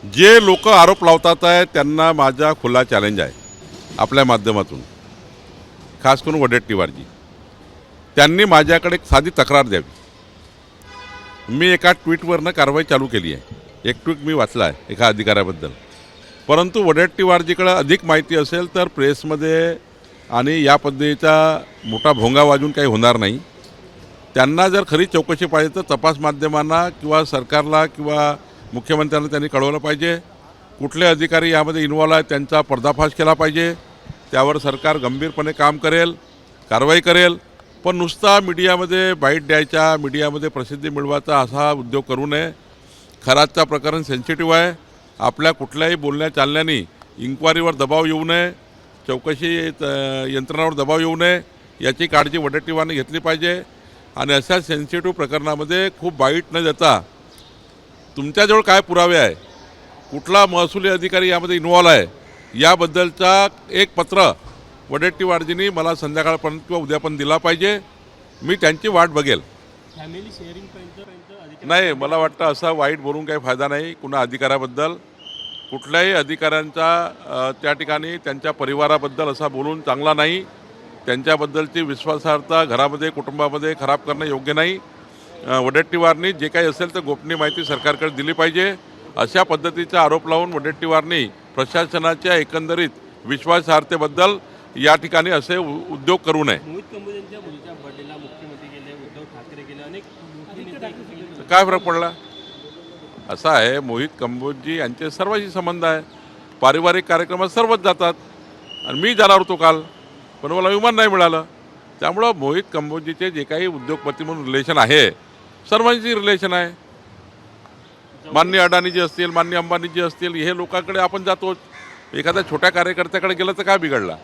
जे लोक आरोप लावतात आहे त्यांना माझा खुला चॅलेंज आहे आपल्या माध्यमातून, खास करून वडेट्टीवारजी. त्यांनी माझ्याकडे एक साधी तक्रार द्यावी. मी एका ट्विटवरनं कारवाई चालू केली आहे. एक ट्विट मी वाचला आहे एका अधिकाऱ्याबद्दल. परंतु वडेट्टीवारजीकडे अधिक माहिती असेल तर प्रेसमध्ये आणि या पद्धतीचा मोठा भोंगा वाजून काही होणार नाही. त्यांना जर खरी चौकशी पाहिजे तर तपास माध्यमांना किंवा सरकारला किंवा मुख्यमंत्र्यांना त्यांनी कळवलं पाहिजे. कुठले अधिकारी यामध्ये इन्व्हॉल्व आहेत त्यांचा पर्दाफाश केला पाहिजे. त्यावर सरकार गंभीरपणे काम करेल, कारवाई करेल. पण नुसता मीडियामध्ये बाईट द्यायचा, मीडियामध्ये प्रसिद्धी मिळवायचा असा उद्योग करू नये. खरातचा प्रकरण सेन्सिटिव्ह आहे. आपल्या कुठल्याही बोलण्या चालण्याने इन्क्वायरीवर दबाव येऊ नये, चौकशी यंत्रणावर दबाव येऊ नये याची काळजी वडेट्टीवारने घेतली पाहिजे. आणि अशा सेन्सिटिव्ह प्रकरणामध्ये खूप बाईट न देता तुमच्याजवळ काय पुरावे आहे, कुठला महसुली अधिकारी यामध्ये इन्व्हॉल्व आहे याबद्दलचा एक पत्र वडेट्टीवारजींनी मला संध्याकाळपर्यंत किंवा उद्या पण दिला पाहिजे. मी त्यांची वाट बघेल. फॅमिली शेअरिंगपर्यंत नाही, मला वाटतं असा वाईट बोलून काही फायदा नाही कुणा अधिकाऱ्याबद्दल. कुठल्याही अधिकाऱ्यांचा त्या ठिकाणी त्यांच्या परिवाराबद्दल असा बोलून चांगला नाही. त्यांच्याबद्दलची विश्वासार्हता घरामध्ये कुटुंबामध्ये खराब करणं योग्य नाही. वडेट्टीवारनी जे काही असेल तर गोपनीय माहिती सरकारकडे दिली पाहिजे. अशा पद्धतीचा आरोप लावून वडेट्टीवारनी प्रशासनाच्या एकंदरीत विश्वासार्हतेबद्दल या ठिकाणी असे उद्योग करू नये. मोहित कंबोजेंच्या मुलीच्या बर्थडेला मुख्यमंत्री गेले, उद्धव ठाकरे गेले, अनेक मोठे नेते गेले. काय फरक पडला? असं आहे, मोहित कंबोजी यांचे सर्वांशी संबंध आहे. पारिवारिक कार्यक्रमात सर्वच जातात आणि मी जाणार होतो काल, पण मला विमान नाही मिळालं. त्यामुळं मोहित कंबोजीचे जे काही उद्योगपती म्हणून रिलेशन आहे सर्वांची रिलेशन आहे. माननीय अडाणी असतील, माननीय अंबानी असतील, हे लोकांकडे आपण जातो. एखाद्या छोट्या कार्यकर्त्याकडे गेलं तर काय बिघडला?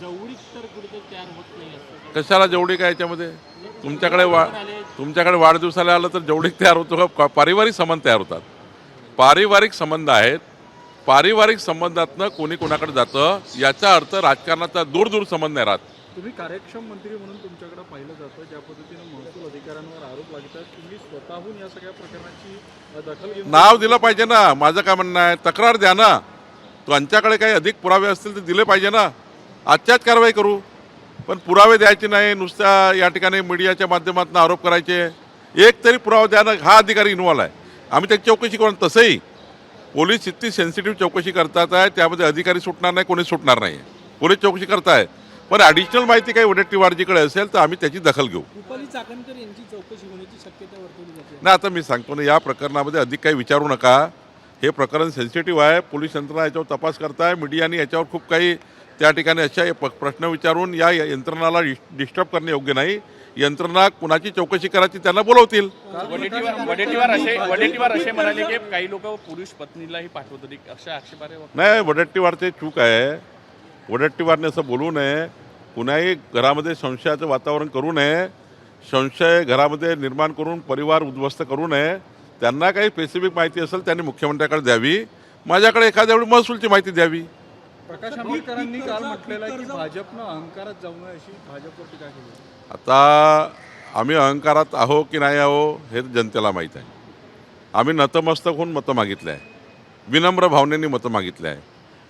जवळीक तर कुठे तयार होत नाही असं. कशाला जेवढी काय याच्यामध्ये? तुमच्याकडे वाढदिवसाला आलं तर जेवढीक तयार होतो का? पारिवारिक संबंध तयार होतात. पारिवारिक संबंध आहेत. पारिवारिक संबंधातनं कोणी कोणाकडे जातं याचा अर्थ राजकारणाचा दूर संबंध नाही राहत. तुम्ही कार्यक्षम मंत्री म्हणून तुमच्याकडे पाहिलं जातं. ज्या पद्धतीनं महसूल अधिकाऱ्यांवर आरोप लागतात, तुम्ही स्वतःहून या सगळ्या प्रकरणाची दखल घेऊन नाव दिलं पाहिजे ना. माझं काय म्हणणं आहे, तक्रार द्या ना. त्यांच्याकडे काही अधिक पुरावे असतील तर दिले पाहिजे ना. आजच्याच कारवाई करू, पण पुरावे द्यायचे नाही. नुसत्या या ठिकाणी मीडियाच्या माध्यमातून आरोप करायचे. एक तरी पुरावा द्या ना. हा अधिकारी इन्व्हॉल्व आहे, आम्ही त्याची चौकशी करू. तसंही पोलीस इतकी सेन्सिटिव्ह चौकशी करतात आहे, त्यामध्ये अधिकारी सुटणार नाही, कोणी सुटणार नाही. पोलीस चौकशी करताय, पण ॲडिशनल माहिती काही वडेट्टीवारजीकडे असेल तर आम्ही त्याची दखल घेऊ. रुपाली चाकणकर यांची चौकशी होण्याची शक्यता वर्तवली जाते. नाही, आता मी सांगतो ना, या प्रकरणामध्ये अधिक काही विचारू नका. हे प्रकरण सेन्सिटिव्ह आहे. पोलीस यंत्रणा याच्यावर तपास करताय. मीडियाने याच्यावर खूप काही त्या ठिकाणी अशा प्रश्न विचारून या यंत्रणाला डिस्टर्ब करणे योग्य नाही. यंत्रणा कुणाची चौकशी करायची त्यांना बोलवतील. वडेट्टीवार असे म्हणाले की काही लोक पुरुष पत्नीलाही पाठवत होते, अशा आक्षेपार्ह नाही, वडेट्टीवारचे चूक आहे. वडेट्टीवारने असं बोलू नये. कुणाही घरामध्ये संशयाचं वातावरण करू नये. संशय घरामध्ये निर्माण करून परिवार उद्ध्वस्त करू नये. त्यांना काही स्पेसिफिक माहिती असेल त्यांनी मुख्यमंत्र्याकडे द्यावी. माझ्याकडे एखाद्या वेळी महसूलची माहिती द्यावी. प्रकाश आंबेडकरांनी काल म्हटलेलं आहे की भाजपनं अहंकारात जाऊ नये अशी भाजपवर टीका केली. आता आम्ही अहंकारात आहो की नाही आहो हे जनतेला माहीत आहे. आम्ही नतमस्तक होऊन मतं मागितलं आहे, विनम्र भावनेने मतं मागितलं आहे.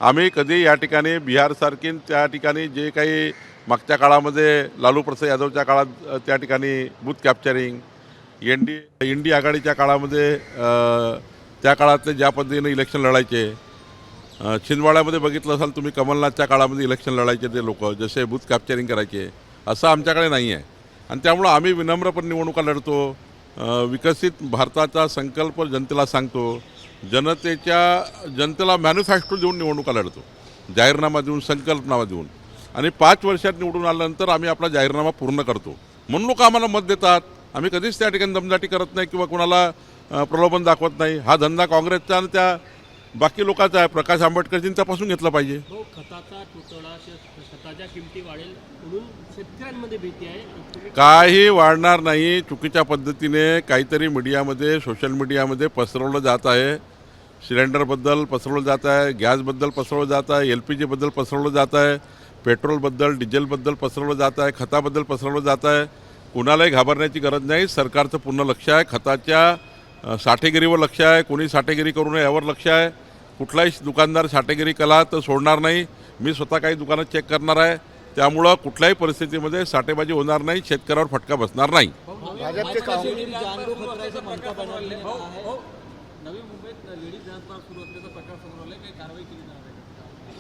आम्ही कधी या ठिकाणी बिहारसारखी त्या ठिकाणी जे काही मागच्या काळामध्ये लालू प्रसाद यादवच्या काळात त्या ठिकाणी बूथ कॅप्चरिंग, इंडी आघाडीच्या काळामध्ये त्या काळातले ज्या पद्धतीने इलेक्शन लढायचे, छिंदवाड्यामध्ये बघितलं असाल तुम्ही, कमलनाथच्या काळामध्ये इलेक्शन लढायचे ते लोक जसे बूथ कॅप्चरिंग करायचे, असं आमच्याकडे नाही आहे. आणि त्यामुळं आम्ही विनम्रपणे निवडणुका लढतो. विकसित भारताचा संकल्प जनतेला सांगतो. जनतेला मॅन्युफॅक्चर देऊन निवडणुका लढतो, जाहीरनामा देऊन, संकल्पनामा देऊन. आणि 5 वर्षात निवडून आल्यानंतर आम्ही आपला जाहीरनामा पूर्ण करतो म्हणून लोक आम्हाला मत देतात. आम्ही कधीच त्या ठिकाणी दमदाटी करत नाही किंवा कोणाला प्रलोभन दाखवत नाही. हा धंदा काँग्रेसचा आणि त्या बाकी लोकांचा आहे. प्रकाश आंबेडकरजींचा पासून घेतला पाहिजे. खताचा तुटवडा, खताच्या किमती वाढेल म्हणून शेतकऱ्यांमध्ये भीती आहे. काही वाढणार नाही. चुकीच्या पद्धतीने काहीतरी मीडियामध्ये, सोशल मीडियामध्ये पसरवलं जात आहे. सिलेंडरबद्दल पसरवलं जात आहे, गॅसबद्दल पसरवलं जात आहे, LPG बद्दल पसरवलं जात आहे, पेट्रोलबद्दल, डिझेलबद्दल पसरवलं जात आहे, खताबद्दल पसरवलं जात आहे. कुणालाही घाबरण्याची गरज नाही. सरकारचं पूर्ण लक्ष आहे. खताच्या साठेगिरीवर लक्ष आहे. कोणी साठेगिरी करू नये यावर लक्ष आहे. कुठलाही दुकानदार साठेगिरी केला तर सोडणार नाही. मी स्वतः काही दुकानं चेक करणार आहे. त्यामुळं कुठल्याही परिस्थितीमध्ये साठेबाजी होणार नाही, शेतकऱ्यावर फटका बसणार नाही. भाजपचे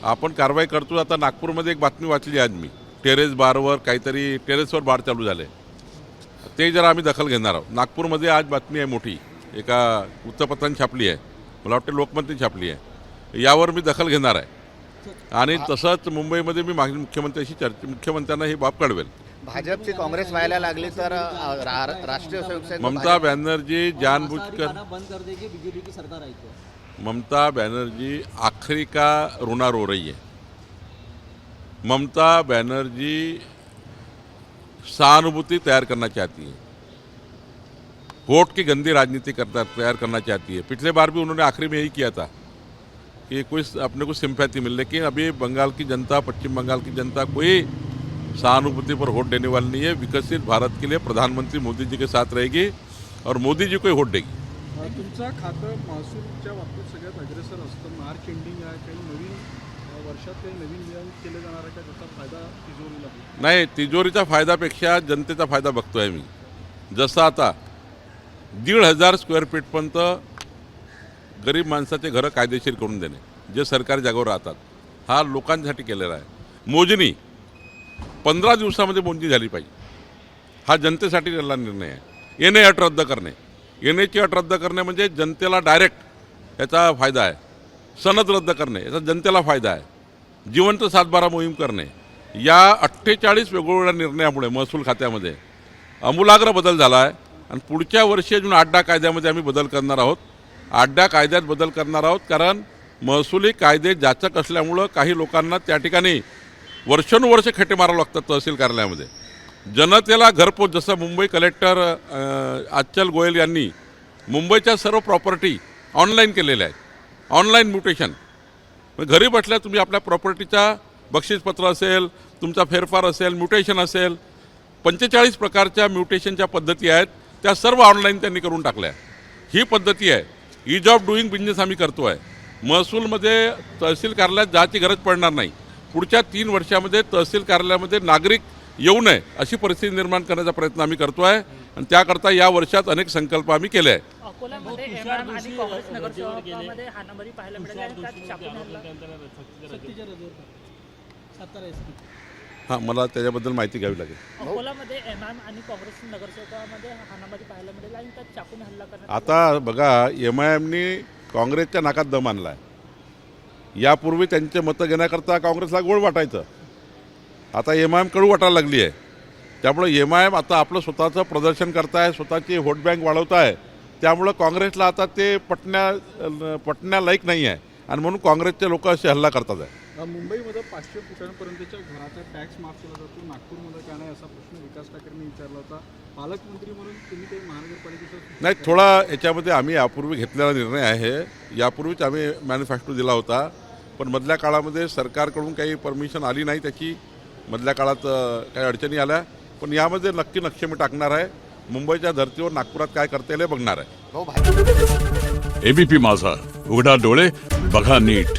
आपण कारवाई करतो. आता नागपूरमध्ये एक बातमी वाचली आज मी, टेरेस बारवर काहीतरी टेरेसवर बार चालू झाले, ते जरा आम्ही दखल घेणार आहोत. नागपूरमध्ये आज बातमी आहे मोठी, एका वृत्तपत्राने छापली आहे, मला वाटतं लोकमतने छापली आहे. यावर मी दखल घेणार आहे. आणि तसंच मुंबईमध्ये मी मागील मुख्यमंत्र्यांना ही बाब कळवेल. भाजपची काँग्रेस व्हायला लागली तर राष्ट्रीय स्वयंसेवक ममता बॅनर्जी जानबूझकर बंद कर देगी बीजेपी की सरकार आई तो। ममता बनर्जी आखिरी का रोना रो रही है. ममता बनर्जी सहानुभूति तैयार करना चाहती है, वोट की गंदी राजनीति तैयार करना चाहती है. पिछले बार भी उन्होंने आखिरी में यही किया था कि कुछ अपने को सिंपैथी मिल, लेकिन अभी बंगाल की जनता, पश्चिम बंगाल की जनता कोई सहानुभूति पर वोट देने वाली नहीं है. विकसित भारत के लिए प्रधानमंत्री मोदी जी के साथ रहेगी और मोदी जी को ही वोट देगी. तुमचं खातं महसूलच्या बाबतीत सगळ्यात अग्रेसर असतं. मार्च एंडिंग आहे, काही नवीन वर्षात काही नवीन नियम केले जाणार आहे का, त्याचा फायदा तिजोरीला होईल? नाही, तिजोरीच्या फायद्यापेक्षा जनतेचा फायदा बघतोय मी. जसं आता 1,500 स्क्वेअर फीटपर्यंत गरीब माणसाचे घरं कायदेशीर करून देणे, जे सरकारी जागेवर राहतात, हा लोकांसाठी केलेला आहे. मोजणी 15 दिवसामध्ये मोजणी झाली पाहिजे, हा जनतेसाठी केलेला निर्णय आहे. एनए अट रद्द करणे, एनएची अट रद्द करणे म्हणजे जनतेला डायरेक्ट याचा फायदा आहे. सनद रद्द करणे याचा जनतेला फायदा आहे. जिवंत 7/12 मोहीम करणे, या 48 वेगवेगळ्या निर्णयामुळे महसूल खात्यामध्ये आमूलाग्र बदल झाला आहे. आणि पुढच्या वर्षी अजून 8 कायद्यामध्ये आम्ही बदल करणार आहोत. 8 कायद्यात बदल करणार आहोत, कारण महसुली कायदे जाचक असल्यामुळं काही लोकांना त्या ठिकाणी वर्षानुवर्ष खेटे मारावं लागतात तहसील कार्यालयामध्ये. जनतेला घरपोच, जसं मुंबई कलेक्टर आचल गोयल यांनी मुंबईच्या सर्व प्रॉपर्टी ऑनलाईन केलेल्या आहेत. ऑनलाईन म्युटेशन, घरी बसल्या तुम्ही आपल्या प्रॉपर्टीचा बक्षीसपत्र असेल, तुमचा फेरफार असेल, म्युटेशन असेल, 45 प्रकारच्या म्युटेशनच्या पद्धती आहेत, त्या सर्व ऑनलाईन त्यांनी करून टाकल्या. ही पद्धती आहे. ईज ऑफ डुईंग बिझनेस आम्ही करतो आहे. महसूलमध्ये तहसील कार्यालयात जायची गरज पडणार नाही. पुढच्या 3 वर्षामध्ये तहसील कार्यालयामध्ये नागरिक येऊ नये अशी परिस्थिती निर्माण करण्याचा प्रयत्न आम्ही करतो आहे. आणि त्याकरता या वर्षात अनेक संकल्प आम्ही केले आहेत. अकोल्यामध्ये एमआयएम आणि काँग्रेस नगरसेवकांमध्ये हाणामारी पाहायला मिळाली आणि त्यात चाकूने हल्ला. हां, मला त्याच्याबद्दल माहिती घ्यावी लागेल. अकोल्यामध्ये एमआयएम आणि काँग्रेस नगरसेवकांमध्ये हाणामारी पाहायला मिळाली आणि त्यात चाकूने हल्ला करण्यात. आता बघा, MIMनी काँग्रेसच्या नाकात दम आणला आहे. यापूर्वी त्यांचे मतं घेण्याकरता काँग्रेसला गोड वाटायचं, आता MIM कडू वाटायला लागली आहे. त्यामुळे MIM आता आपलं स्वतःचं प्रदर्शन करताय, स्वतःची व्होट बँक वाढवत आहे. त्यामुळं काँग्रेसला आता ते पटण्यालायक नाही आहे, आणि म्हणून काँग्रेसचे लोक असे हल्ला करतात आहे. मुंबईमध्ये 500 फुटांपर्यंतच्या घराचा टॅक्स माफ केला जातो, नागपूरमध्ये का नाही, असा प्रश्न विकास ठाकरेंनी विचारला होता. पालकमंत्री म्हणून तुम्ही काही महानगरपालिकेचा नाही, थोडा याच्यामध्ये आम्ही यापूर्वी घेतलेला निर्णय आहे. यापूर्वीच आम्ही मॅनिफेस्टो दिला होता, पण मधल्या काळामध्ये सरकारकडून काही परमिशन आली नाही त्याची. मधल्या काळात काही अडचणी आल्या, पण यामध्ये नक्की नक्षी मी टाकणार आहे. मुंबईच्या धर्तीवर नागपुरात काय करता येईल हे बघणार आहे. ABP माझा, उघडा डोळे बघा नीट.